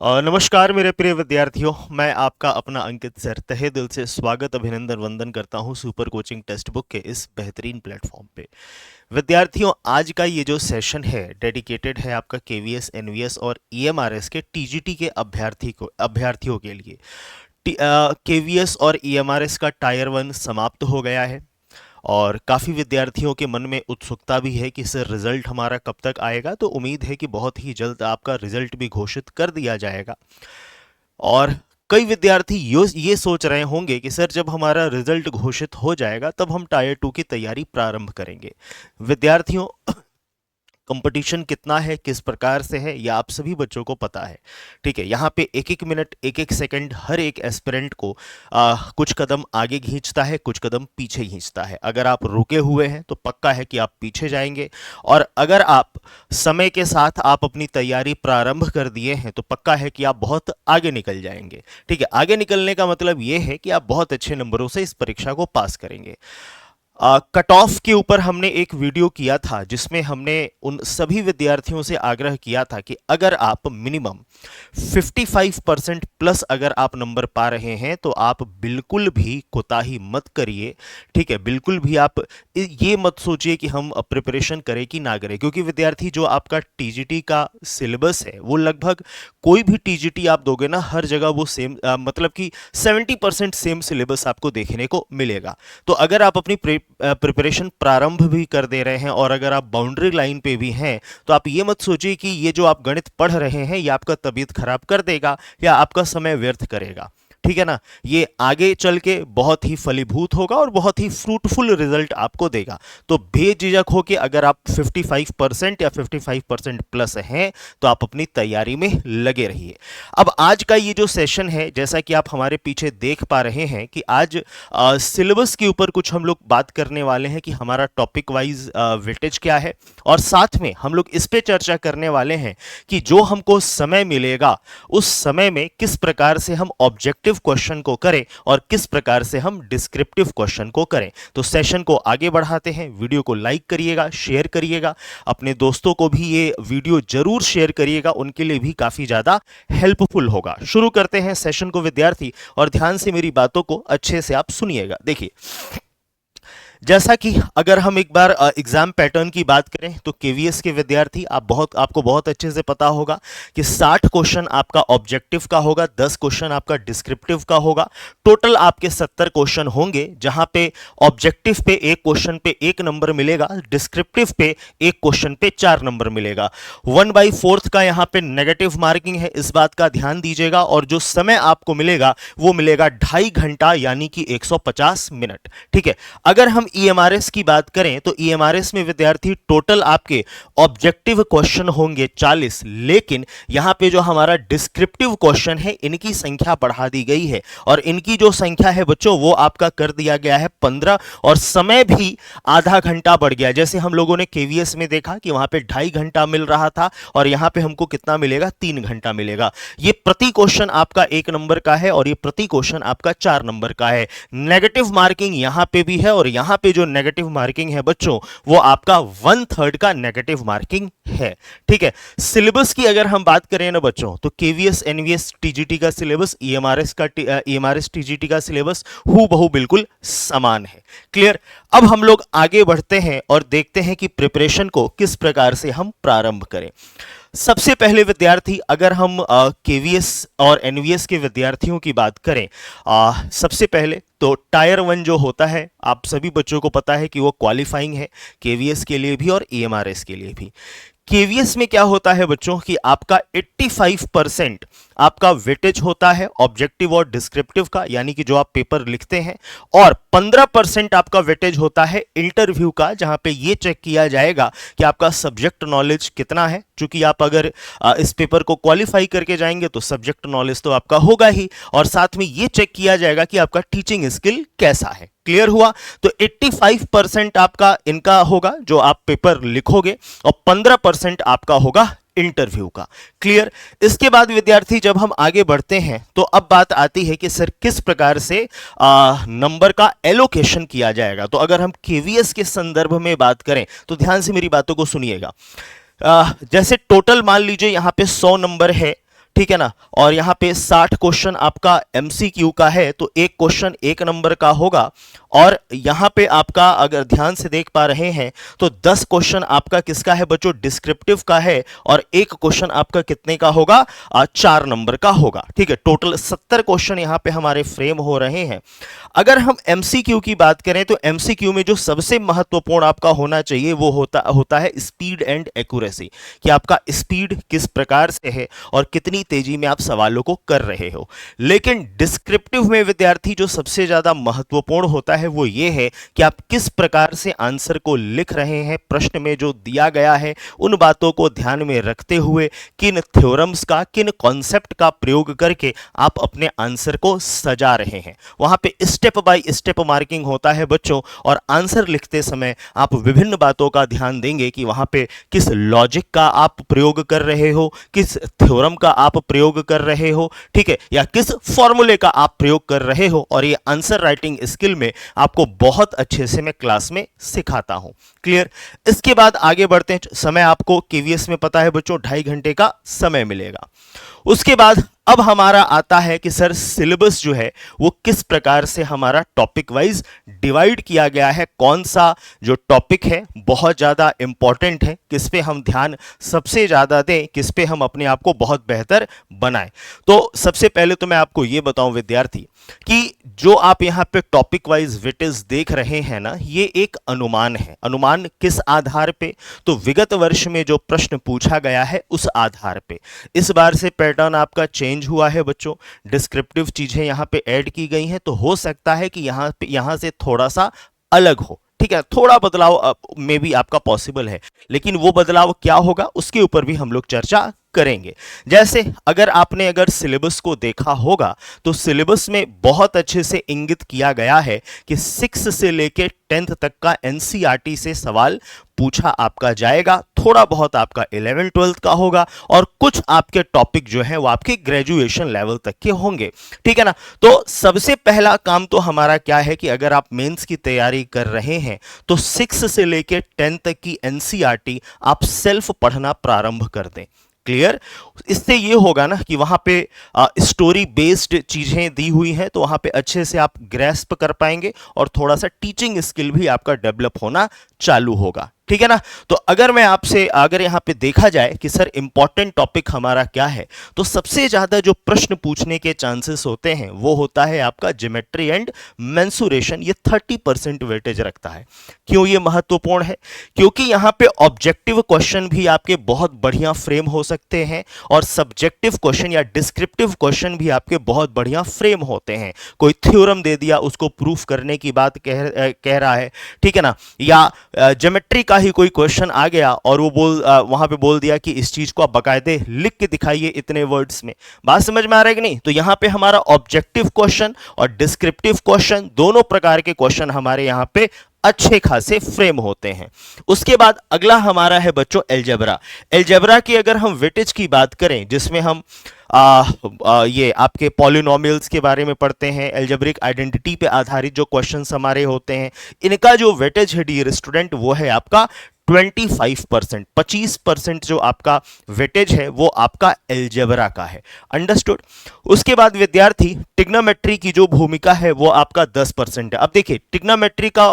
नमस्कार मेरे प्रिय विद्यार्थियों, मैं आपका अपना अंकित सर तहे दिल से स्वागत अभिनंदन वंदन करता हूं सुपर कोचिंग टेक्स्ट बुक के इस बेहतरीन प्लेटफॉर्म पे। विद्यार्थियों, आज का ये जो सेशन है डेडिकेटेड है आपका केवीएस एनवीएस और ईएमआरएस के टीजीटी के अभ्यर्थियों के लिए। केवीएस और ईएमआरएस का टायर 1 समाप्त हो गया है और काफ़ी विद्यार्थियों के मन में उत्सुकता भी है कि सर रिजल्ट हमारा कब तक आएगा। तो उम्मीद है कि बहुत ही जल्द आपका रिजल्ट भी घोषित कर दिया जाएगा। और कई विद्यार्थी ये सोच रहे होंगे कि सर जब हमारा रिजल्ट घोषित हो जाएगा तब हम टायर 2 की तैयारी प्रारंभ करेंगे। विद्यार्थियों, कंपटीशन कितना है, किस प्रकार से है, यह आप सभी बच्चों को पता है। ठीक है, यहाँ पे एक एक मिनट एक एक सेकंड हर एक एस्पिरेंट को कुछ कदम आगे खींचता है, कुछ कदम पीछे खींचता है। अगर आप रुके हुए हैं तो पक्का है कि आप पीछे जाएंगे, और अगर आप समय के साथ आप अपनी तैयारी प्रारंभ कर दिए हैं तो पक्का है कि आप बहुत आगे निकल जाएंगे। ठीक है, आगे निकलने का मतलब ये है कि आप बहुत अच्छे नंबरों से इस परीक्षा को पास करेंगे। कट ऑफ के ऊपर हमने एक वीडियो किया था जिसमें हमने उन सभी विद्यार्थियों से आग्रह किया था कि अगर आप मिनिमम 55% प्लस अगर आप नंबर पा रहे हैं तो आप बिल्कुल भी कोताही मत करिए। ठीक है, बिल्कुल भी आप ये मत सोचिए कि हम प्रिपरेशन करें कि ना करें, क्योंकि विद्यार्थी जो आपका टीजीटी का सिलेबस है वो लगभग कोई भी टीजीटी आप दोगे ना, हर जगह वो सेम मतलब कि 70% सेम सिलेबस आपको देखने को मिलेगा। तो अगर आप अपनी प्रिपरेशन प्रारंभ भी कर दे रहे हैं और अगर आप बाउंड्री लाइन पे भी हैं तो आप ये मत सोचिए कि ये जो आप गणित पढ़ रहे हैं ये आपका तबीयत खराब कर देगा या आपका समय व्यर्थ करेगा। ठीक है ना, ये आगे चल के बहुत ही फलीभूत होगा और बहुत ही फ्रूटफुल रिजल्ट आपको देगा। तो बेझिझक हो कि अगर आप 55% या 55% प्लस हैं तो आप अपनी तैयारी में लगे रहिए। अब आज का ये जो सेशन है, जैसा कि आप हमारे पीछे देख पा रहे हैं कि आज सिलेबस के ऊपर कुछ हम लोग बात करने वाले हैं कि हमारा टॉपिक वाइज वेटेज क्या है, और साथ में हम लोग इस पे चर्चा करने वाले हैं कि जो हमको समय मिलेगा उस समय में किस प्रकार से हम ऑब्जेक्टिव क्वेश्चन को करें और किस प्रकार से हम डिस्क्रिप्टिव क्वेश्चन को करें। तो सेशन को आगे बढ़ाते हैं, वीडियो को लाइक करिएगा, शेयर करिएगा, अपने दोस्तों को भी ये वीडियो जरूर शेयर करिएगा, उनके लिए भी काफी ज्यादा हेल्पफुल होगा। शुरू करते हैं सेशन को विद्यार्थी, और ध्यान से मेरी बातों को अच्छे से आप सुनिएगा। देखिए, जैसा कि अगर हम एक बार एग्जाम पैटर्न की बात करें तो केवीएस के विद्यार्थी आपको बहुत अच्छे से पता होगा कि 60 क्वेश्चन आपका ऑब्जेक्टिव का होगा, 10 क्वेश्चन आपका डिस्क्रिप्टिव का होगा। टोटल आपके 70 क्वेश्चन होंगे, जहां पे ऑब्जेक्टिव पे एक क्वेश्चन पे 1 नंबर मिलेगा, डिस्क्रिप्टिव पे एक क्वेश्चन पे 4 नंबर मिलेगा। 1/4 का यहां पे नेगेटिव मार्किंग है, इस बात का ध्यान दीजिएगा। और जो समय आपको मिलेगा वो मिलेगा 2.5 घंटा यानी कि 150 मिनट। ठीक है, अगर हम ईएमआरएस की बात करें तो ईएमआरएस में विद्यार्थी टोटल आपके ऑब्जेक्टिव क्वेश्चन होंगे 40, लेकिन यहां पे जो हमारा डिस्क्रिप्टिव क्वेश्चन है इनकी संख्या बढ़ा दी गई है, और इनकी जो संख्या है बच्चों वो आपका कर दिया गया है 15, और समय भी आधा घंटा बढ़ गया। जैसे हम लोगों ने केवीएस में देखा कि वहां पे 2.5 घंटा मिल रहा था और यहां पे हमको कितना मिलेगा, 3 घंटा मिलेगा। ये प्रति क्वेश्चन आपका 1 नंबर का है और ये प्रति क्वेश्चन आपका 4 नंबर का है। नेगेटिव मार्किंग यहां पे भी है, और यहां पे जो नेगेटिव मार्किंग है बच्चों वो आपका 1/3 का नेगेटिव मार्किंग है। ठीक है, सिलेबस की अगर हम बात करें ना बच्चों तो केवीएस एनवीएस टीजीटी का सिलेबस, ईएमआरएस टीजीटी का सिलेबस हूबहू बिल्कुल समान है। क्लियर। अब हम लोग आगे बढ़ते हैं और देखते हैं कि प्रिपरेशन को किस प्रकार से हम प्रारंभ करें। सबसे पहले विद्यार्थी, अगर हम केवीएस और एनवीएस के विद्यार्थियों की बात करें, सबसे पहले तो टायर 1 जो होता है आप सभी बच्चों को पता है कि वो क्वालिफाइंग है, केवीएस के लिए भी और ईएमआरएस के लिए भी। केवीएस में क्या होता है बच्चों कि आपका 85% आपका वेटेज होता है ऑब्जेक्टिव और डिस्क्रिप्टिव का, यानी कि जो आप पेपर लिखते हैं, और 15% आपका वेटेज होता है इंटरव्यू का, जहां पे ये चेक किया जाएगा कि आपका सब्जेक्ट नॉलेज कितना है। चूंकि आप अगर इस पेपर को क्वालिफाई करके जाएंगे तो सब्जेक्ट नॉलेज तो आपका होगा ही, और साथ में ये चेक किया जाएगा कि आपका टीचिंग स्किल कैसा है। क्लियर हुआ। तो 85% आपका इनका होगा जो आप पेपर लिखोगे, और 15% आपका होगा इंटरव्यू का। क्लियर। इसके बाद विद्यार्थी जब हम आगे बढ़ते हैं तो अब बात आती है कि सर किस प्रकार से नंबर का एलोकेशन किया जाएगा। तो अगर हम केवीएस के संदर्भ में बात करें तो ध्यान से मेरी बातों को सुनिएगा। जैसे टोटल मान लीजिए यहां पे 100 नंबर है, ठीक है ना। और यहाँ पे 60 क्वेश्चन आपका एमसीक्यू का है, तो एक क्वेश्चन 1 नंबर का होगा। और यहाँ पे आपका अगर ध्यान से देख पा रहे हैं तो 10 क्वेश्चन आपका किसका है बच्चों, डिस्क्रिप्टिव का है। और एक क्वेश्चन आपका कितने का होगा, 4 नंबर का होगा। ठीक है, टोटल 70 क्वेश्चन यहाँ पे हमारे फ्रेम हो रहे हैं। अगर हम एमसीक्यू की बात करें तो एमसीक्यू में जो सबसे महत्वपूर्ण आपका होना चाहिए वो होता है स्पीड एंड एक्यूरेसी, कि आपका स्पीड किस प्रकार से है और कितनी तेजी में आप सवालों को कर रहे हो। लेकिन डिस्क्रिप्टिव में विद्यार्थी जो सबसे ज्यादा महत्वपूर्ण होता है वो ये है कि आप किस प्रकार से आंसर को लिख रहे हैं, प्रश्न में जो दिया गया है उन बातों को ध्यान में रखते हुए किन थ्योरम्स का, किन कॉन्सेप्ट का प्रयोग करके आप अपने आंसर को सजा रहे हैं। वहां पे स्टेप बाय स्टेप मार्किंग होता है बच्चों, और आंसर लिखते समय आप विभिन्न बातों का ध्यान देंगे कि वहां पे किस लॉजिक का आप प्रयोग कर रहे हो, किस थ्योरम का आप प्रयोग कर रहे हो, ठीक है, या किस फॉर्मूले का आप प्रयोग कर रहे हो। और ये आंसर राइटिंग स्किल में आपको बहुत अच्छे से मैं क्लास में सिखाता हूं। क्लियर। इसके बाद आगे बढ़ते हैं। समय आपको केवीएस में पता है बच्चों 2.5 घंटे का समय मिलेगा। उसके बाद अब हमारा आता है कि सर सिलेबस जो है वो किस प्रकार से हमारा टॉपिक वाइज डिवाइड किया गया है, कौन सा जो टॉपिक है बहुत ज़्यादा इंपॉर्टेंट है, किस पे हम ध्यान सबसे ज़्यादा दें, किस पे हम अपने आप को बहुत बेहतर बनाएं। तो सबसे पहले तो मैं आपको ये बताऊं विद्यार्थी कि जो आप यहाँ पे टॉपिक वाइज वेटेज देख रहे हैं ना, ये एक अनुमान है। अनुमान किस आधार पे, तो विगत वर्ष में जो प्रश्न पूछा गया है उस आधार पे। इस बार से पैटर्न आपका चेंज हुआ है बच्चों, डिस्क्रिप्टिव चीजें यहाँ पे ऐड की गई हैं, तो हो सकता है कि यहाँ से थोड़ा सा अलग हो। ठीक है, थोड़ा बदलाव में भी आपका पॉसिबल है, लेकिन वो बदलाव क्या होगा उसके ऊपर भी हम लोग चर्चा करेंगे। जैसे अगर सिलेबस को देखा होगा तो सिलेबस में बहुत अच्छे से इंगित किया गया है कि 6 से लेके 10th तक का एनसीईआरटी से सवाल पूछा आपका जाएगा। थोड़ा बहुत आपका 11 12th का होगा, और कुछ आपके टॉपिक जो है वो आपके ग्रेजुएशन लेवल तक के होंगे। ठीक है ना। तो सबसे पहला काम तो हमारा क्या है कि अगर आप मेंस की तैयारी कर रहे हैं तो 6 से लेके 10 तक की एनसीईआरटी आप सेल्फ पढ़ना प्रारंभ कर दें। क्लियर। इससे ये होगा ना कि वहां पे स्टोरी बेस्ड चीजें दी हुई हैं, तो वहां पे अच्छे से आप ग्रेस्प कर पाएंगे और थोड़ा सा टीचिंग स्किल भी आपका डेवलप होना चालू होगा। ठीक है ना। तो अगर यहाँ पे देखा जाए कि सर इंपॉर्टेंट टॉपिक हमारा क्या है, तो सबसे ज्यादा जो प्रश्न पूछने के चांसेस होते हैं वो होता है आपका ज्योमेट्री एंड मेंसुरेशन। ये 30% वेटेज रखता है। क्यों ये महत्वपूर्ण है? क्योंकि यहाँ पे ऑब्जेक्टिव क्वेश्चन भी आपके बहुत बढ़िया फ्रेम हो सकते हैं, और सब्जेक्टिव क्वेश्चन या डिस्क्रिप्टिव क्वेश्चन भी आपके बहुत बढ़िया फ्रेम होते हैं। कोई थ्योरम दे दिया, उसको प्रूफ करने की बात कह रहा है, ठीक है ना, या ज्योमेट्री का ही कोई क्वेश्चन आ गया और वो वहां पे बोल दिया कि इस चीज को आप बाकायदे लिख के दिखाइए इतने वर्ड्स में। बात समझ में आ रहा है कि नहीं? तो यहां पे हमारा ऑब्जेक्टिव क्वेश्चन और डिस्क्रिप्टिव क्वेश्चन दोनों प्रकार के क्वेश्चन हमारे यहां पे अच्छे खासे फ्रेम होते हैं। उसके बाद अगला हमारा है बच्चों एलजेब्रा। एलजेब्रा की अगर हम वेटेज की बात करें, जिसमें हम ये आपके पॉलिनोमियल्स के बारे में पढ़ते हैं, एल्जेब्रिक आइडेंटिटी पे आधारित जो क्वेश्चंस हमारे होते हैं, इनका जो वेटेज है डियर स्टूडेंट वो है आपका 25%। 25% जो आपका वेटेज है वो आपका एल्जेब्रा का है। अंडरस्टूड। उसके बाद विद्यार्थी ट्रिग्नोमेट्री की जो भूमिका है वो आपका 10% है। अब देखिए ट्रिग्नोमेट्री का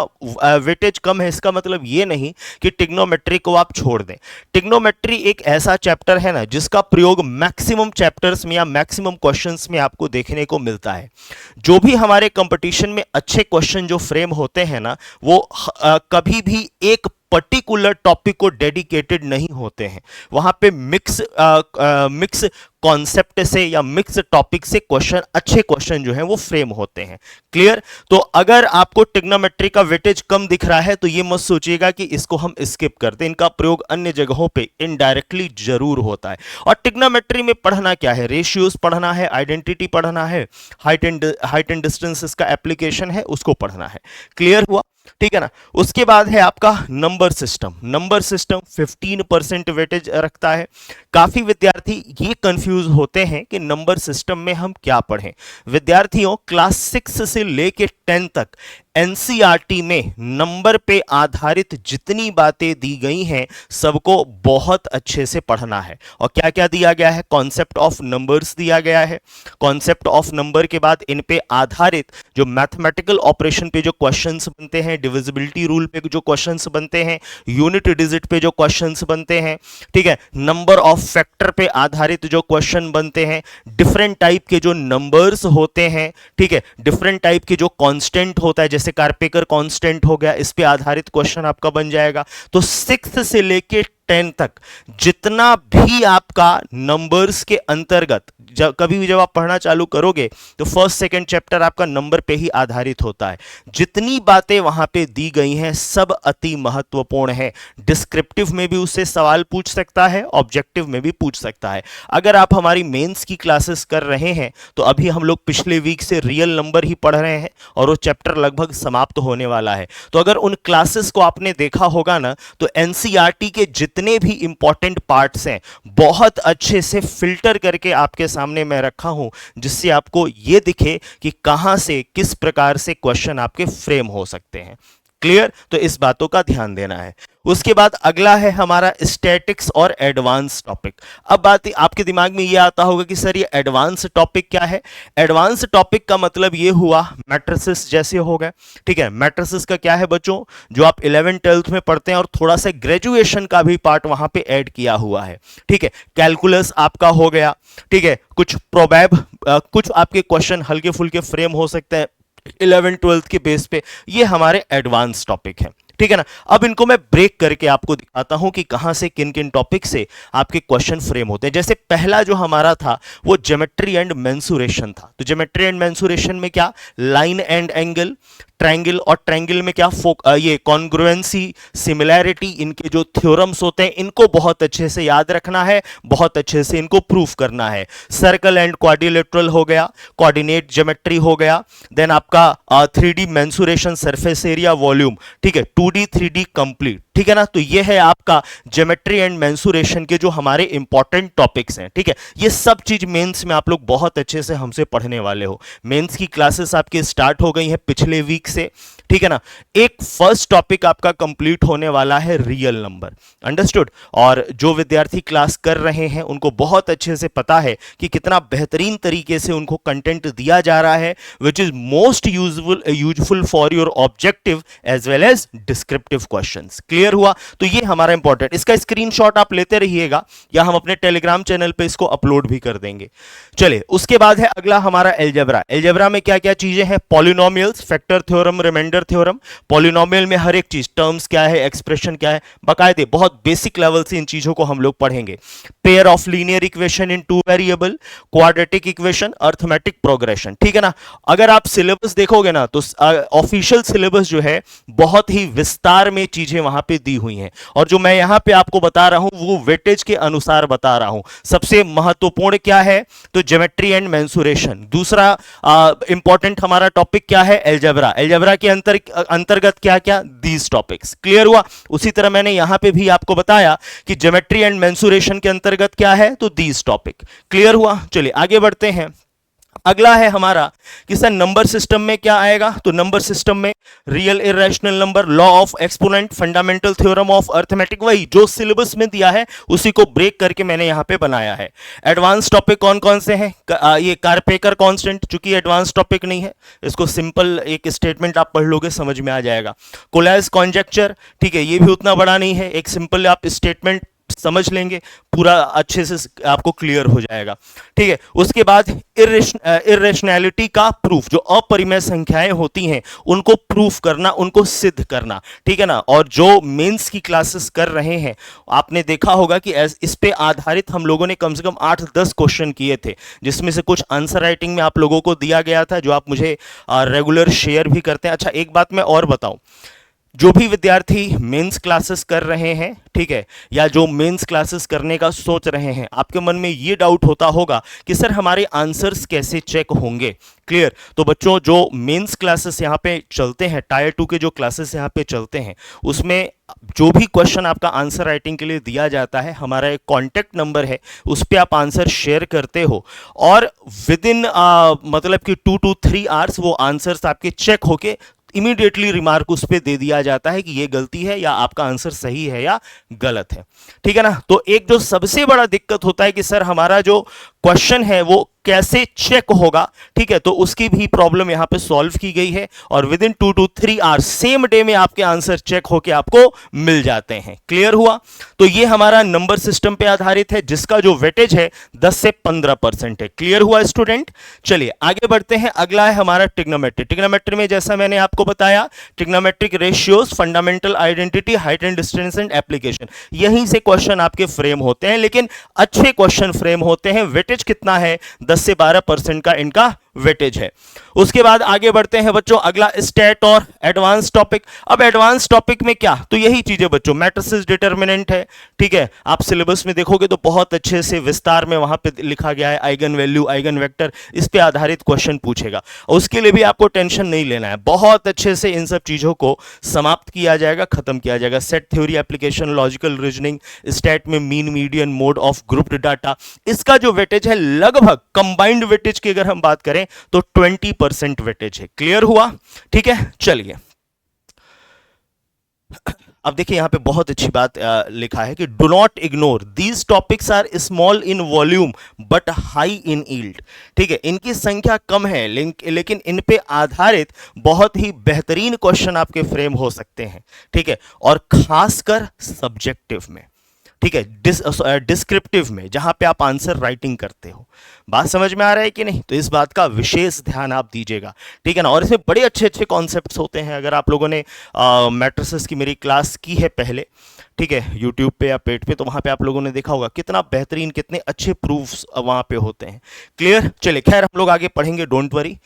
वेटेज कम है, इसका मतलब ये नहीं कि ट्रिग्नोमेट्री को आप छोड़ दें। ट्रिग्नोमेट्री एक ऐसा चैप्टर है ना जिसका प्रयोग मैक्सिमम चैप्टर्स में या मैक्सिमम क्वेश्चंस में आपको देखने को मिलता है। जो भी हमारे कंपटीशन में अच्छे क्वेश्चन जो फ्रेम होते हैं ना, वो कभी भी एक पर्टिकुलर टॉपिक को डेडिकेटेड नहीं होते हैं। वहां पे मिक्स कॉन्सेप्ट से या मिक्स टॉपिक से क्वेश्चन, अच्छे क्वेश्चन जो हैं वो फ्रेम होते हैं। क्लियर। तो अगर आपको ट्रिग्नोमेट्री का वेटेज कम दिख रहा है तो ये मत सोचिएगा कि इसको हम स्किप कर दें। इनका प्रयोग अन्य जगहों पे इनडायरेक्टली जरूर होता है। और ट्रिग्नोमेट्री में पढ़ना क्या है? रेशियोज पढ़ना है, आइडेंटिटी पढ़ना है, हाइट एंड डिस्टेंसेस का एप्लीकेशन है, उसको पढ़ना है। क्लियर हुआ? ठीक है ना। उसके बाद है आपका number system. Number system 15% weightage रखता है। काफी विद्यार्थी ये कंफ्यूज होते हैं कि नंबर सिस्टम में हम क्या पढ़ें। विद्यार्थियों क्लास 6 से लेके 10 तक एनसीईआरटी में नंबर पे आधारित जितनी बातें दी गई हैं सबको बहुत अच्छे से पढ़ना है। और क्या क्या दिया गया है? कॉन्सेप्ट ऑफ नंबर्स दिया गया है। कॉन्सेप्ट ऑफ नंबर के बाद इन पे आधारित जो मैथमेटिकल ऑपरेशन पे जो क्वेश्चंस बनते हैं, डिविजिबिलिटी रूल पे जो क्वेश्चंस बनते हैं, यूनिट डिजिट पे जो क्वेश्चंस बनते हैं, ठीक है, नंबर ऑफ फैक्टर पे आधारित जो क्वेश्चन बनते हैं, डिफरेंट टाइप के जो नंबर्स होते हैं, ठीक है, डिफरेंट टाइप के जो कांस्टेंट होता है, जैसे कार्पेकर कांस्टेंट हो गया, इस पे आधारित क्वेश्चन आपका बन जाएगा। तो 6 से लेके 10 तक जितना भी आपका नंबर्स के अंतर्गत कभी भी जब आप पढ़ना चालू करोगे तो फर्स्ट सेकंड चैप्टर आपका नंबर पे ही आधारित होता है। जितनी बातें वहां पे दी गई हैं सब अति महत्वपूर्ण है। डिस्क्रिप्टिव में भी उससे सवाल पूछ सकता है, ऑब्जेक्टिव में भी पूछ सकता है। अगर आप हमारी मेंस की क्लासेस कर रहे हैं तो अभी हम लोग पिछले वीक से रियल नंबर ही पढ़ रहे हैं और वो चैप्टर लगभग समाप्त होने वाला है। तो अगर उन क्लासेस को आपने देखा होगा ना तो एनसीईआरटी के जितने भी इंपॉर्टेंट पार्ट्स हैं बहुत अच्छे से फिल्टर करके आपके सामने मैं रखा हूं, जिससे आपको यह दिखे कि कहां से किस प्रकार से क्वेश्चन आपके फ्रेम हो सकते हैं। क्लियर? तो इस बातों का ध्यान देना है। उसके बाद अगला है हमारा स्टैटिक्स और एडवांस टॉपिक। अब बात आपके दिमाग में ये आता होगा कि सर ये एडवांस टॉपिक क्या है? एडवांस टॉपिक का मतलब ये हुआ मैट्रिसेस जैसे हो गए, ठीक है। मैट्रिसेस का क्या है बच्चों? जो आप 11 12th में पढ़ते हैं और थोड़ा सा ग्रेजुएशन का भी पार्ट वहां पे ऐड किया हुआ है, ठीक है। कैलकुलस आपका हो गया, ठीक है। कुछ प्रोबेब कुछ आपके क्वेश्चन हल्के फुल्के फ्रेम हो सकते हैं 11 12th के बेस पे, ये हमारे एडवांस टॉपिक हैं, ठीक है ना। अब इनको मैं ब्रेक करके आपको दिखाता हूं कि कहां से किन किन टॉपिक से आपके क्वेश्चन फ्रेम होते हैं। जैसे पहला जो हमारा था वो ज्योमेट्री एंड मेंसुरेशन था। तो ज्योमेट्री एंड मेंसुरेशन में क्या? लाइन एंड एंगल, ट्रायंगल, और ट्रायंगल में क्या? ये कॉन्ग्रुएंसी, सिमिलैरिटी, इनके जो थ्योरम्स होते हैं इनको बहुत अच्छे से याद रखना है, बहुत अच्छे से इनको प्रूफ करना है। सर्कल एंड क्वाड्रिलेटरल हो गया, कोऑर्डिनेट ज्योमेट्री हो गया, देन आपका 3D mensuration, surface area, volume, ठीक है, 2D 3D कंप्लीट, ठीक है ना। तो ये है आपका ज्योमेट्री एंड मेंसुरेशन के जो हमारे इंपॉर्टेंट टॉपिक्स हैं, ठीक है। ये सब चीज मेंस में आप लोग बहुत अच्छे से हमसे पढ़ने वाले हो। मेंस की क्लासेस आपकी स्टार्ट हो गई हैं पिछले वीक से, ठीक है ना। एक फर्स्ट टॉपिक आपका कंप्लीट होने वाला है रियल नंबर, अंडरस्टूड। और जो विद्यार्थी क्लास कर रहे हैं उनको बहुत अच्छे से पता है कि कितना बेहतरीन तरीके से उनको कंटेंट दिया जा रहा है, which is most useful for your objective as well as descriptive questions. Clear हुआ? तो ये हमारा इंपॉर्टेंट, इसका स्क्रीनशॉट आप लेते रहिएगा या हम अपने टेलीग्राम चैनल पे इसको अपलोड भी कर देंगे। चलिए, उसके बाद है अगला हमारा एलजेब्रा। एलजेब्रा में क्या क्या चीजें हैं? Polynomials, factor theorem, remainder theorem. Polynomial में हर एक चीज, टर्म्स क्या है, एक्सप्रेशन क्या है, बाकायदे बहुत बेसिक लेवल से इन चीजों को हम लोग पढ़ेंगे। Pair of linear equation in 2 variable, quadratic equation, arithmetic progression, ठीक है ना। अगर आप सिलेबस देखोगे ना तो ऑफिशियल सिलेबस जो है बहुत ही विस्तार में चीजें वहां पे दी हुई हैं, और जो मैं यहां पे आपको बता रहा हूं वो वेटेज के अनुसार बता रहा हूं। सबसे महत्वपूर्ण क्या है? तो ज्योमेट्री एंड मेंसुरेशन। दूसरा इंपॉर्टेंट हमारा टॉपिक क्या है? एलजेब्रा। एलजेब्रा के अंतर्गत क्या क्या? These topics. क्लियर हुआ? उसी तरह मैंने यहां पे भी आपको बताया कि ज्योमेट्री एंड मेंसुरेशन के अंतर्गत क्या है? तो दीज टॉपिक। क्लियर हुआ? चलिए आगे बढ़ते हैं। अगला है हमारा कि सर नंबर सिस्टम में क्या आएगा? तो नंबर सिस्टम में real irrational number, law of exponent, fundamental theorem of arithmetic, वही जो सिलेबस में दिया है उसी को ब्रेक करके मैंने यहां पे बनाया है। एडवांस टॉपिक कौन कौन से हैं? ये कार्पेकर कांस्टेंट, चूंकि एडवांस टॉपिक नहीं है, इसको सिंपल एक स्टेटमेंट आप पढ़ लोगे समझ में आ जाएगा। कोलेज कॉन्जेक्चर, ठीक है, ये भी उतना बड़ा नहीं है, एक सिंपल आप स्टेटमेंट समझ लेंगे, पूरा अच्छे से आपको क्लियर हो जाएगा, ठीक है। उसके बाद इरेशनैलिटी का प्रूफ, जो अपरिमेय संख्याएं होती हैं उनको प्रूफ करना, उनको सिद्ध करना, ठीक है ना। और जो मेंस की क्लासेस कर रहे हैं आपने देखा होगा कि इस पे आधारित हम लोगों ने कम से कम 8-10 क्वेश्चन किए थे, जिसमें से कुछ आंसर राइटिंग में आप लोगों को दिया गया था, जो आप मुझे रेगुलर शेयर भी करते हैं। अच्छा, एक बात मैं और बताऊं, जो भी विद्यार्थी मेंस क्लासेस कर रहे हैं, ठीक है, या जो मेंस क्लासेस करने का सोच रहे हैं, आपके मन में ये डाउट होता होगा कि सर हमारे आंसर्स कैसे चेक होंगे। क्लियर? तो बच्चों, जो मेंस क्लासेस यहाँ पे चलते हैं, टायर 2 के जो क्लासेस यहाँ पे चलते हैं, उसमें जो भी क्वेश्चन आपका आंसर राइटिंग के लिए दिया जाता है, हमारा एक कॉन्टैक्ट नंबर है, उस पर आप आंसर शेयर करते हो और विद इन मतलब कि 2 to 3 आवर्स वो आंसर्स आपके चेक होके इमीडिएटली रिमार्क उस पर दे दिया जाता है कि ये गलती है या आपका आंसर सही है या गलत है। ठीक है ना। तो एक जो सबसे बड़ा दिक्कत होता है कि सर हमारा जो क्वेश्चन है वो कैसे चेक होगा, ठीक है, तो उसकी भी प्रॉब्लम यहां पे सॉल्व की गई है और with in 2 to 3 hours same day में आपके आंसर चेक होके आपको मिल जाते हैं। क्लियर हुआ। तो ये हमारा नंबर सिस्टम पे आधारित है जिसका जो वेटेज है 10 से 15% है। क्लियर हुआ स्टूडेंट। चलिए आगे बढ़ते हैं। अगला है हमारा ट्रिग्नोमेट्री। ट्रिग्नोमेट्री में जैसा मैंने आपको बताया trigonometric ratios, fundamental identity, height and distance and application, यहीं से क्वेश्चन आपके फ्रेम होते हैं, लेकिन अच्छे क्वेश्चन फ्रेम होते हैं। वेटेज कितना है? 10 से 12% का इनका वेटेज है। उसके बाद आगे बढ़ते हैं बच्चों। अगला स्टैट और एडवांस टॉपिक। अब एडवांस टॉपिक में क्या, तो यही चीजें बच्चों, मैट्रिसेस डिटरमिनेंट है, ठीक है, आप सिलेबस में देखोगे तो बहुत अच्छे से विस्तार में वहां पे लिखा गया है। आइगन वैल्यू, आइगन वेक्टर, इस पे आधारित क्वेश्चन पूछेगा। उसके लिए भी आपको टेंशन नहीं लेना है, बहुत अच्छे से इन सब चीजों को समाप्त किया जाएगा, खत्म किया जाएगा। Set theory, application, logical reasoning, stat में mean, median, mode of grouped data, इसका जो वेटेज है लगभग कंबाइंड वेटेज की अगर हम बात करें तो 20% वेटेज है। क्लियर हुआ। ठीक है। चलिए अब देखिए यहां पे बहुत अच्छी बात लिखा है कि do not ignore these topics are small in volume but high in yield. ठीक है, इनकी संख्या कम है लेकिन इन पे आधारित बहुत ही बेहतरीन क्वेश्चन आपके फ्रेम हो सकते हैं। ठीक है, और खासकर सब्जेक्टिव में, ठीक है, डिस्क्रिप्टिव में, जहां पे आप आंसर राइटिंग करते हो। बात समझ में आ रहा है कि नहीं? तो इस बात का विशेष ध्यान आप दीजिएगा। ठीक है ना। और इसमें बड़े अच्छे अच्छे कॉन्सेप्ट्स होते हैं। अगर आप लोगों ने मैट्रिसेस की मेरी क्लास की है पहले, ठीक है, यूट्यूब पे या पेट पे, तो वहां पे आप लोगों ने देखा होगा कितना बेहतरीन, कितने अच्छे प्रूफ्स वहां पे होते हैं। क्लियर। चलिए खैर हम लोग आगे पढ़ेंगे, डोंट वरी।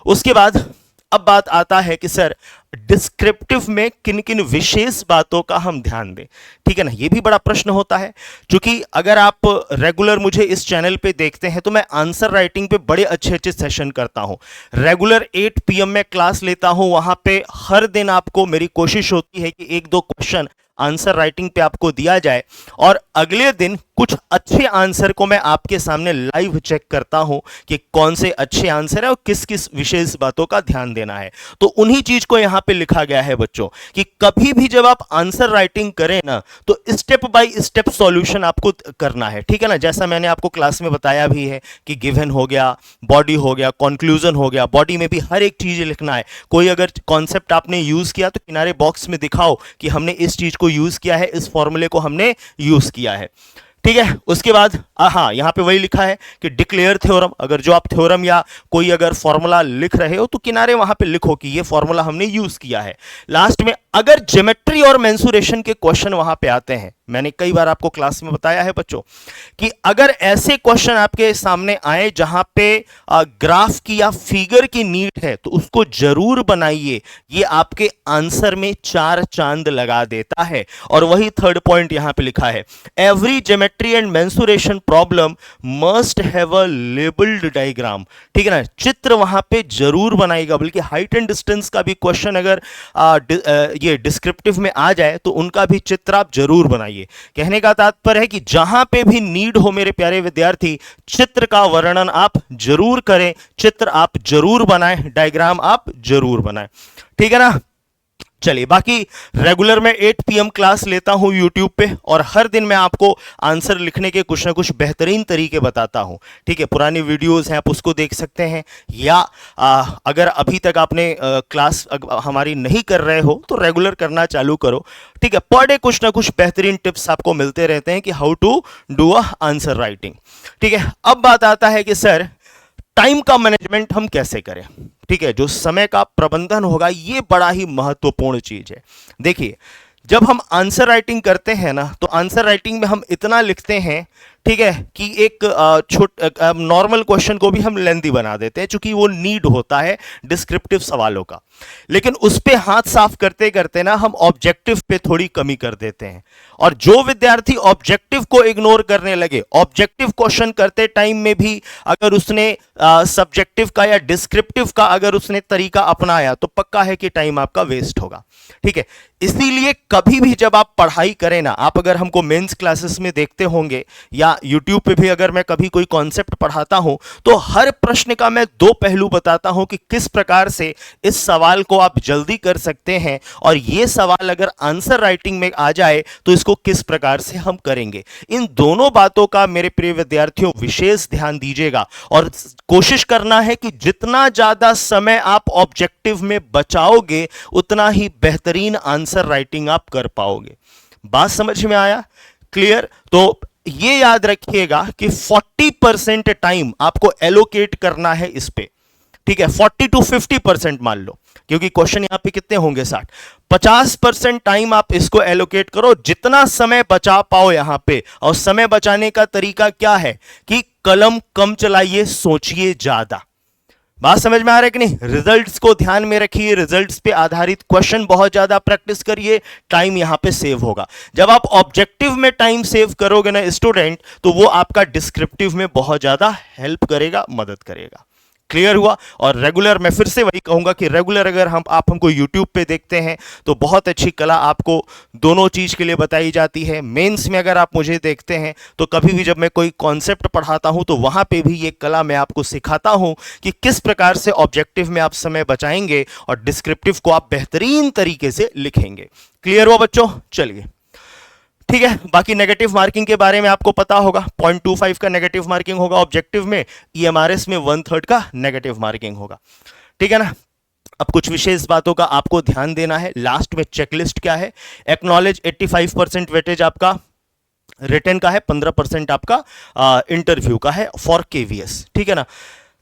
उसके बाद अब बात आता है कि सर डिस्क्रिप्टिव में किन किन विशेष बातों का हम ध्यान दें। ठीक है ना, ये भी बड़ा प्रश्न होता है, क्योंकि अगर आप रेगुलर मुझे इस चैनल पे देखते हैं तो मैं आंसर राइटिंग पे बड़े अच्छे अच्छे सेशन करता हूं। रेगुलर 8 PM में क्लास लेता हूं, वहां पे हर दिन आपको मेरी कोशिश होती है कि 1-2 क्वेश्चन आंसर राइटिंग पे आपको दिया जाए और अगले दिन कुछ अच्छे आंसर को मैं आपके सामने लाइव चेक करता हूं कि कौन से अच्छे आंसर है और किस किस विशेष बातों का ध्यान देना है। तो उन्हीं चीज को यहां पे लिखा गया है बच्चों कि कभी भी जब आप आंसर राइटिंग करें ना तो स्टेप बाय स्टेप सॉल्यूशन आपको करना है। ठीक है ना, जैसा मैंने आपको क्लास में बताया भी है कि गिवन हो गया, बॉडी हो गया, कंक्लूजन हो गया। बॉडी में भी हर एक चीज लिखना है। कोई अगर कॉन्सेप्ट आपने यूज किया तो किनारे बॉक्स में दिखाओ कि हमने इस चीज को यूज किया है, इस फॉर्मूले को हमने यूज किया है। ठीक है। उसके बाद हाँ, यहां पे वही लिखा है कि डिक्लेयर थ्योरम। अगर जो आप थ्योरम या कोई अगर फॉर्मूला लिख रहे हो तो किनारे वहां पे लिखो कि ये फॉर्मूला हमने यूज किया है। लास्ट में अगर ज्योमेट्री और मेंसुरेशन के क्वेश्चन वहां पे आते हैं, मैंने कई बार आपको क्लास में बताया है बच्चों कि अगर ऐसे क्वेश्चन आपके सामने आए जहां पे ग्राफ की या फिगर की नीड है तो उसको जरूर बनाइए। ये आपके आंसर में 4 चांद लगा देता है। और वही थर्ड पॉइंट यहां पे लिखा है, every geometry and mensuration problem must have a labelled diagram. ठीक है ना, चित्र वहां पे जरूर बनाएगा। बल्कि हाइट एंड डिस्टेंस का भी क्वेश्चन अगर ये डिस्क्रिप्टिव में आ जाए तो उनका भी चित्र आप जरूर बनाइए। कहने का तात्पर्य है कि जहां पे भी नीड हो मेरे प्यारे विद्यार्थी, चित्र का वर्णन आप जरूर करें, चित्र आप जरूर बनाएं, डायग्राम आप जरूर बनाएं। ठीक है ना। चलिए बाकी रेगुलर में 8 PM क्लास लेता हूं यूट्यूब पे और हर दिन मैं आपको आंसर लिखने के कुछ ना कुछ बेहतरीन तरीके बताता हूं। ठीक है, पुरानी वीडियोस हैं, आप उसको देख सकते हैं, या अगर अभी तक आपने क्लास हमारी नहीं कर रहे हो तो रेगुलर करना चालू करो। ठीक है, पर डे कुछ ना कुछ बेहतरीन टिप्स आपको मिलते रहते हैं कि how to do a answer writing. ठीक है, अब बात आता है कि सर टाइम का मैनेजमेंट हम कैसे करें। ठीक है, जो समय का प्रबंधन होगा ये बड़ा ही महत्वपूर्ण चीज है। देखिए जब हम आंसर राइटिंग करते हैं ना तो आंसर राइटिंग में हम इतना लिखते हैं, ठीक है, कि एक नॉर्मल क्वेश्चन को भी हम लेंथी बना देते हैं क्योंकि वो नीड होता है डिस्क्रिप्टिव सवालों का। लेकिन उस पे हाथ साफ करते करते ना हम ऑब्जेक्टिव पे थोड़ी कमी कर देते हैं। और जो विद्यार्थी ऑब्जेक्टिव को इग्नोर करने लगे, ऑब्जेक्टिव क्वेश्चन करते टाइम में भी अगर उसने सब्जेक्टिव का या डिस्क्रिप्टिव का अगर उसने तरीका अपनाया तो पक्का है कि टाइम आपका वेस्ट होगा। ठीक है, इसीलिए कभी भी जब आप पढ़ाई करें ना, आप अगर हमको मेंस क्लासेस में देखते होंगे या या यूट्यूब पे भी अगर मैं कभी कोई कॉन्सेप्ट पढ़ाता हूं तो हर प्रश्न का मैं दो पहलू बताता हूं कि किस प्रकार से इस सवाल को आप जल्दी कर सकते हैं, और ये सवाल अगर आंसर राइटिंग में आ जाए तो इसको किस प्रकार से हम करेंगे। इन दोनों बातों का मेरे प्रिय विद्यार्थियों विशेष ध्यान दीजिएगा, और कोशिश करना है कि जितना ज्यादा समय आप ऑब्जेक्टिव में बचाओगे उतना ही बेहतरीन आंसर राइटिंग आप कर पाओगे। बात समझ में आया? क्लियर? तो ये याद रखिएगा कि 40% टाइम आपको एलोकेट करना है इस पे, ठीक है? 40 to 50% मान लो, क्योंकि क्वेश्चन यहां पे कितने होंगे 60। 50% टाइम आप इसको एलोकेट करो, जितना समय बचा पाओ यहां पे। और समय बचाने का तरीका क्या है कि कलम कम चलाइए, सोचिए ज्यादा। बात समझ में आ रहा है कि नहीं? रिजल्ट्स को ध्यान में रखिए, रिजल्ट्स पे आधारित क्वेश्चन बहुत ज्यादा प्रैक्टिस करिए, टाइम यहां पे सेव होगा। जब आप ऑब्जेक्टिव में टाइम सेव करोगे ना स्टूडेंट, तो वो आपका डिस्क्रिप्टिव में बहुत ज्यादा हेल्प करेगा, मदद करेगा। क्लियर हुआ? और रेगुलर, मैं फिर से वही कहूंगा कि रेगुलर अगर आप हमको यूट्यूब पे देखते हैं तो बहुत अच्छी कला आपको दोनों चीज के लिए बताई जाती है। मेंस में अगर आप मुझे देखते हैं तो कभी भी जब मैं कोई कॉन्सेप्ट पढ़ाता हूं तो वहां पे भी ये कला मैं आपको सिखाता हूं कि किस प्रकार से ऑब्जेक्टिव में आप समय बचाएंगे और डिस्क्रिप्टिव को आप बेहतरीन तरीके से लिखेंगे। क्लियर हुआ बच्चों? चलिए, ठीक है। बाकी नेगेटिव मार्किंग के बारे में आपको पता होगा, 0.25 का नेगेटिव मार्किंग होगा ऑब्जेक्टिव में, ईएमआरएस में 1/3 का नेगेटिव मार्किंग होगा, ठीक है ना। अब कुछ विशेष बातों का आपको ध्यान देना है। लास्ट में चेकलिस्ट क्या है? एक्नॉलेज 85% वेटेज आपका रिटन का है, 15% आपका इंटरव्यू का है फॉर केवीएस, ठीक है ना।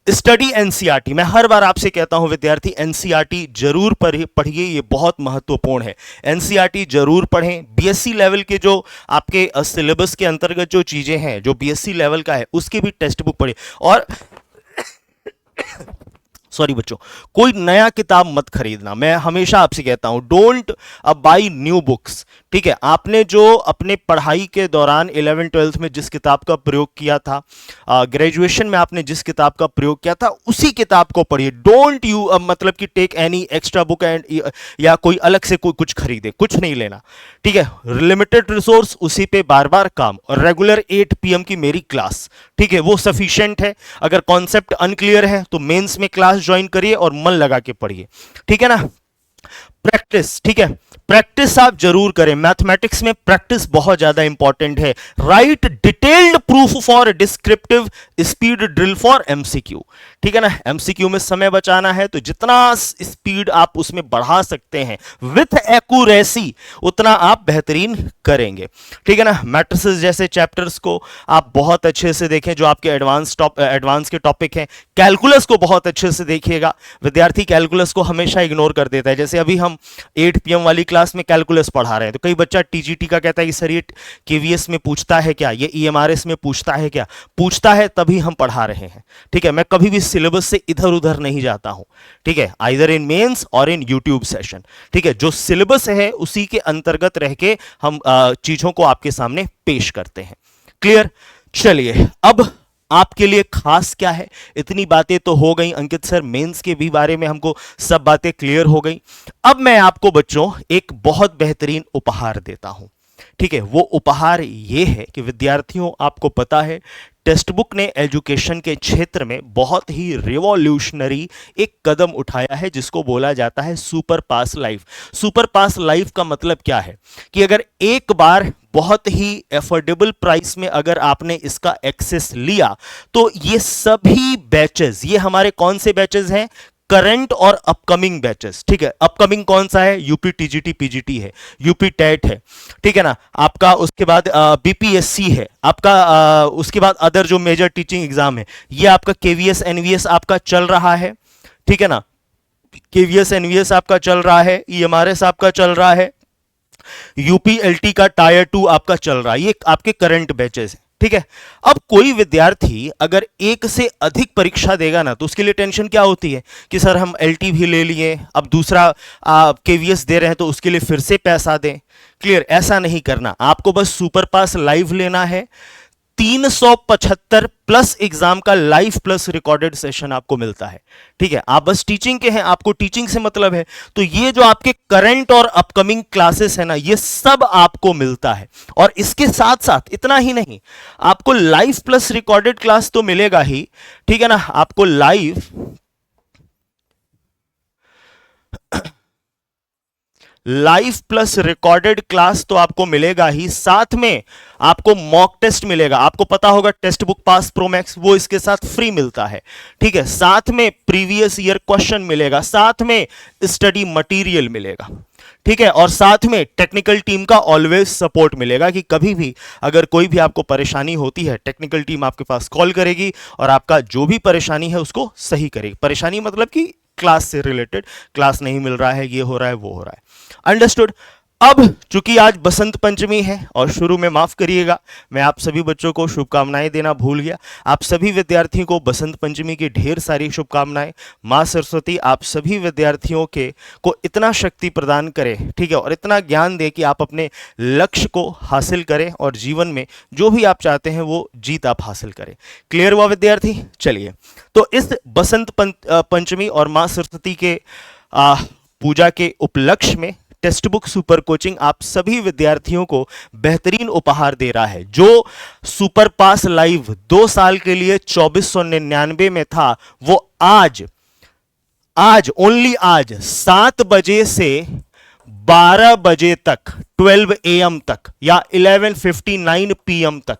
स्टडी एनसीईआरटी, मैं हर बार आपसे कहता हूं विद्यार्थी एनसीईआरटी जरूर पढ़िए, ये बहुत महत्वपूर्ण है। एनसीईआरटी जरूर पढ़ें। बीएससी लेवल के जो आपके सिलेबस के अंतर्गत जो चीजें हैं, जो बीएससी लेवल का है, उसकी भी टेक्स्ट बुक पढ़िए। और सॉरी बच्चों, कोई नया किताब मत खरीदना। मैं हमेशा आपसे कहता हूं डोंट बाई न्यू बुक्स, ठीक है। आपने जो अपने पढ़ाई के दौरान 11th-12th में जिस किताब का प्रयोग किया था, ग्रेजुएशन में आपने जिस किताब का प्रयोग किया था, उसी किताब को पढ़िए। डोंट यू मतलब कि take any extra book and या कोई अलग से कुछ खरीदे, कुछ नहीं लेना, ठीक है। लिमिटेड रिसोर्स, उसी पे बार बार काम, और रेगुलर 8 PM की मेरी क्लास, ठीक है, वो सफिशिएंट है। अगर कॉन्सेप्ट अनक्लियर है तो मेंस में क्लास ज्वाइन करिए और मन लगा के पढ़िए, ठीक है ना। प्रैक्टिस, ठीक है, प्रैक्टिस आप जरूर करें। मैथमेटिक्स में प्रैक्टिस बहुत ज्यादा इंपॉर्टेंट है। Right detailed proof for descriptive speed drill for MCQ, ठीक है ना। एमसीक्यू में समय बचाना है तो जितना स्पीड आप उसमें बढ़ा सकते हैं विथ एक्यूरेसी, उतना आप बेहतरीन करेंगे, ठीक है ना। मैट्रिसेस जैसे चैप्टर्स को आप बहुत अच्छे से देखें, जो आपके एडवांस के टॉपिक हैं। कैलकुलस को बहुत अच्छे से देखिएगा। विद्यार्थी कैलकुलस को हमेशा इग्नोर कर देता है। जैसे अभी हम 8 PM वाली क्लास में कैलकुलस पढ़ा रहे हैं, तो कई बच्चा टीजीटी का कहता है कि सर ये केवीएस में पूछता है क्या, ये ईएमआरएस में पूछता है क्या? पूछता है तभी हम पढ़ा रहे हैं, ठीक है। मैं कभी भी सिलेबस से इधर उधर नहीं जाता हूं, ठीक है, आइदर इन मेंस और इन यूट्यूब सेशन, ठीक है। जो सिलेबस है उसी के अंतर्गत रह के हम चीजों को आपके सामने पेश करते हैं। क्लियर? चलिए, अब आपके लिए खास क्या है? इतनी बातें तो हो गई अंकित सर, मेंस के भी बारे में हमको सब बातें क्लियर हो गई। अब मैं आपको बच्चों एक बहुत बेहतरीन उपहार देता हूं, ठीक है। वो उपहार ये है कि विद्यार्थियों, आपको पता है टेक्स्ट बुक ने एजुकेशन के क्षेत्र में बहुत ही रिवॉल्यूशनरी एक कदम उठाया है, जिसको बोला जाता है सुपर पास लाइफ। सुपर पास लाइफ का मतलब क्या है कि अगर एक बार बहुत ही एफोर्डेबल प्राइस में अगर आपने इसका एक्सेस लिया, तो ये सभी बैचेस, ये हमारे कौन से बैचेस हैं? करंट और अपकमिंग बैचेस, ठीक है। अपकमिंग कौन सा है? यूपी टीजीटी पीजीटी है, यूपी टेट है, ठीक है ना आपका। उसके बाद बीपीएससी है आपका, उसके बाद अदर जो मेजर टीचिंग एग्जाम है, ये आपका केवीएस एनवीएस आपका चल रहा है, ठीक है ना। केवीएस एनवीएस आपका चल रहा है, ईएमआरएस आपका चल रहा है, यूपीएलटी का टायर 2 आपका चल रहा है। ये आपके करंट बैचेस हैं, ठीक है। अब कोई विद्यार्थी अगर एक से अधिक परीक्षा देगा ना, तो उसके लिए टेंशन क्या होती है कि सर हम एलटी भी ले लिए, अब दूसरा केवीएस दे रहे हैं तो उसके लिए फिर से पैसा दें। क्लियर? ऐसा नहीं करना, आपको बस सुपर पास लाइव लेना है। 375 प्लस एग्जाम का लाइव प्लस रिकॉर्डेड सेशन आपको मिलता है। ठीक है, आप बस टीचिंग के हैं, आपको टीचिंग से मतलब है, तो ये जो आपके करंट और अपकमिंग क्लासेस है ना, ये सब आपको मिलता है। और इसके साथ साथ इतना ही नहीं, आपको लाइव प्लस रिकॉर्डेड क्लास तो मिलेगा ही, ठीक है ना, आपको लाइव प्लस रिकॉर्डेड क्लास तो आपको मिलेगा ही, साथ में आपको मॉक टेस्ट मिलेगा। आपको पता होगा text book pass pro max वो इसके साथ फ्री मिलता है। ठीक है, साथ में प्रीवियस ईयर क्वेश्चन मिलेगा, साथ में स्टडी मटेरियल मिलेगा। ठीक है, और साथ में टेक्निकल टीम का ऑलवेज सपोर्ट मिलेगा कि कभी भी अगर कोई भी आपको परेशानी होती है, टेक्निकल टीम आपके पास कॉल करेगी और आपका जो भी परेशानी है उसको सही करेगी। परेशानी मतलब कि क्लास से रिलेटेड, क्लास नहीं मिल रहा है, ये हो रहा है, वो हो रहा है। अंडरस्टूड। अब चूंकि आज बसंत पंचमी है और शुरू में माफ करिएगा, मैं आप सभी बच्चों को शुभकामनाएं देना भूल गया। आप सभी विद्यार्थियों को बसंत पंचमी की ढेर सारी शुभकामनाएं। मां सरस्वती आप सभी विद्यार्थियों को इतना शक्ति प्रदान करे, ठीक है, और इतना ज्ञान दे कि आप अपने लक्ष्य को हासिल करें और जीवन में जो भी आप चाहते हैं वो जीत आप हासिल करें। क्लियर हुआ विद्यार्थी? चलिए, तो इस बसंत पंचमी और मां सरस्वती के पूजा के उपलक्ष्य में टेक्स्ट बुक सुपर कोचिंग आप सभी विद्यार्थियों को बेहतरीन उपहार दे रहा है। जो सुपर पास लाइव 2 साल के लिए 2499 में था, वो आज ओनली आज 7 बजे से 12 बजे तक, 12 AM तक या 11:59 PM तक,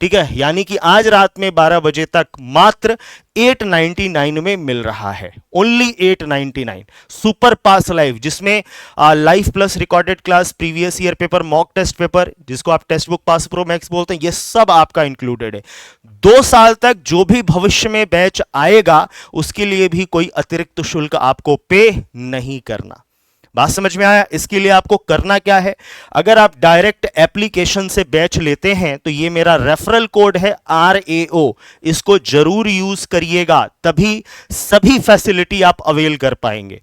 ठीक है, यानी कि आज रात में 12 बजे तक मात्र 899 में मिल रहा है। ओनली 899 सुपर पास लाइव, जिसमें live plus recorded class, previous year paper, mock test paper, जिसको आप text book pass pro max बोलते हैं, ये सब आपका इंक्लूडेड है। 2 साल तक जो भी भविष्य में बैच आएगा उसके लिए भी कोई अतिरिक्त शुल्क आपको पे नहीं करना। बात समझ में आया? इसके लिए आपको करना क्या है, अगर आप डायरेक्ट एप्लीकेशन से बैच लेते हैं तो ये मेरा रेफरल कोड है RAO, इसको जरूर यूज करिएगा, तभी सभी फैसिलिटी आप अवेल कर पाएंगे।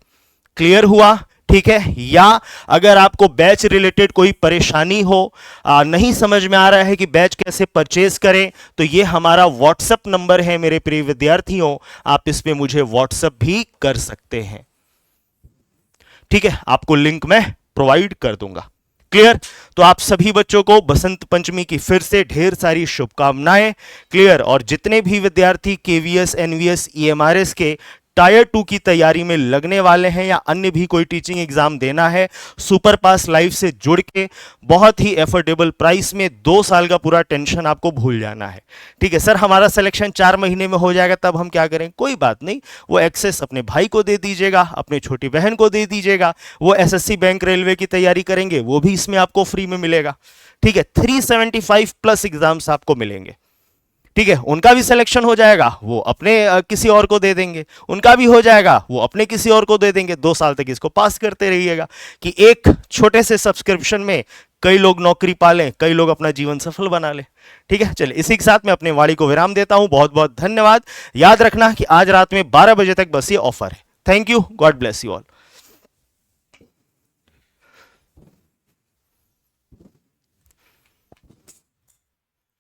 क्लियर हुआ? ठीक है। या अगर आपको बैच रिलेटेड कोई परेशानी हो, नहीं समझ में आ रहा है कि बैच कैसे परचेज करें, तो ये हमारा व्हाट्सएप नंबर है मेरे प्रिय विद्यार्थियों, आप इस पे मुझे व्हाट्सएप भी कर सकते हैं। ठीक है, आपको लिंक मैं प्रोवाइड कर दूंगा। क्लियर? तो आप सभी बच्चों को बसंत पंचमी की फिर से ढेर सारी शुभकामनाएं। क्लियर? और जितने भी विद्यार्थी KVS, NVS, EMRS के टायर 2 की तैयारी में लगने वाले हैं या अन्य भी कोई टीचिंग एग्जाम देना है, सुपर पास लाइव से जुड़ के बहुत ही एफोर्डेबल प्राइस में 2 साल का पूरा टेंशन आपको भूल जाना है। ठीक है सर, हमारा सिलेक्शन 4 महीने में हो जाएगा, तब हम क्या करें? कोई बात नहीं, वो एक्सेस अपने भाई को दे दीजिएगा, अपने छोटी बहन को दे दीजिएगा, वो SSC बैंक रेलवे की तैयारी करेंगे, वो भी इसमें आपको फ्री में मिलेगा। ठीक है, 375 प्लस एग्जाम्स आपको मिलेंगे। ठीक है, उनका भी सिलेक्शन हो जाएगा, वो अपने किसी और को दे देंगे, उनका भी हो जाएगा, वो अपने किसी और को दे देंगे। 2 साल तक इसको पास करते रहिएगा कि एक छोटे से सब्सक्रिप्शन में कई लोग नौकरी पालें, कई लोग अपना जीवन सफल बना लें। ठीक है, चलिए इसी के साथ मैं अपने वाणी को विराम देता हूं। बहुत बहुत धन्यवाद। याद रखना कि आज रात में 12 बजे तक बस ये ऑफर है। Thank you, God bless you all.